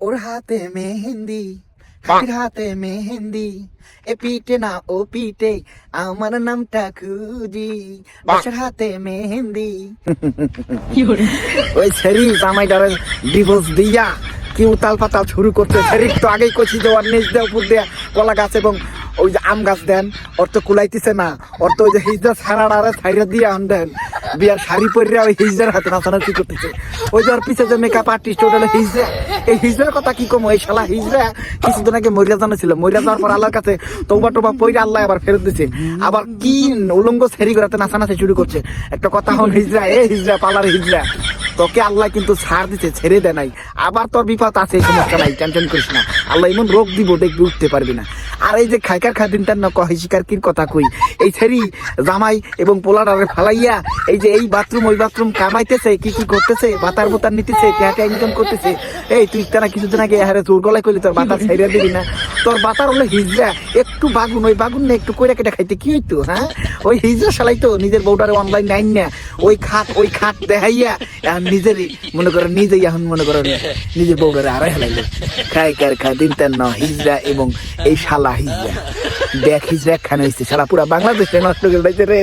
ওর হাতে মেহেন্দি, হাতের হাতে মেহেন্দি, এ পিটে না ও পিটে আমার নামটা খুঁজি, বাসার হাতে মেহেন্দি। ওই ছেড়ি জামাইটারে ডিভোর্স দিয়া কি উতাল পাতাল শুরু করতে, ছেড়ি তো আগেই কচি দেওয়ার নিচ দেওয়া উপর দেয়া কলা গাছ এবং ওই যে আম গাছ দেন, ওর তো কুলাইতেছে না, ওর তো ওই যে হিজড়া ছাড়াড়ারে ছাইরা দিয়ে আন দেন, বিয়ার শাড়ি পরে ওই হিজড়ার হাতে নাচানাচি করতেছে। ওই যে ওর পিছে যে মেকআপ আর্টিস্ট ওটা হলো হিজড়া। এই হিজড়ার কথা কি কম, এই শালা হিজড়া কিছুদিন আগে মরিয়া জানাছিল, মরিয়া যাওয়ার পর আল্লাহর কাছে তৌবা টোবা পইরা আল্লাহ আবার ফেরত দিচ্ছে, আবার কি উলঙ্গ ছেড়ি করাতে নাচানাচি শুরু করছে। একটা কথা হল হিজড়া, এ হিজড়া পালার হিজড়া, তোকে আল্লাহ কিন্তু ছাড় দিচ্ছে, ছেড়ে দেয় নাই, আবার তোর বিপদ আছে, সমস্যা নাই, টেনশন করিস না, আল্লাহ এমন রোগ দিব দেখবি উঠতে পারবি না। আর এই যে খাইকার খাদিন তার না কহে শিকার কির কথা কই, এই ছেড়ি জামাই এবং পোলাডারে ফালাইয়া এই যে এই বাথরুম ওই বাথরুম কামাইতেছে, কি কি করতেছে, বাতার বোতার নিতেছে, টাকা ইনকাম করতেছে। এই তুই তারা কিছুদিন আগে হারে জোর গলায় কইলি তোর বাতার ছাইরা দিবি না, তোর বাতার হলো হিজড়া, একটু বাগুন ওই বাগুন না একটু কইরা কেটে খাইতে কি হইতো, হ্যাঁ ওই হিজড়া শালাই তো নিজের বউটারে অনলাইন নাইন না ওই খাট দেখাইয়া এখন নিজেরই মনে করেন, নিজেই এখন মনে করেন নিজের বউটারে আড়াই হেলাইলো। খাইকার খাদিন তার ন হিজড়া এবং এই শালা হিজড়া, দেখ হিজড়া একখানে হয়েছে, সারা পুরা বাংলাদেশে নষ্ট করে রে।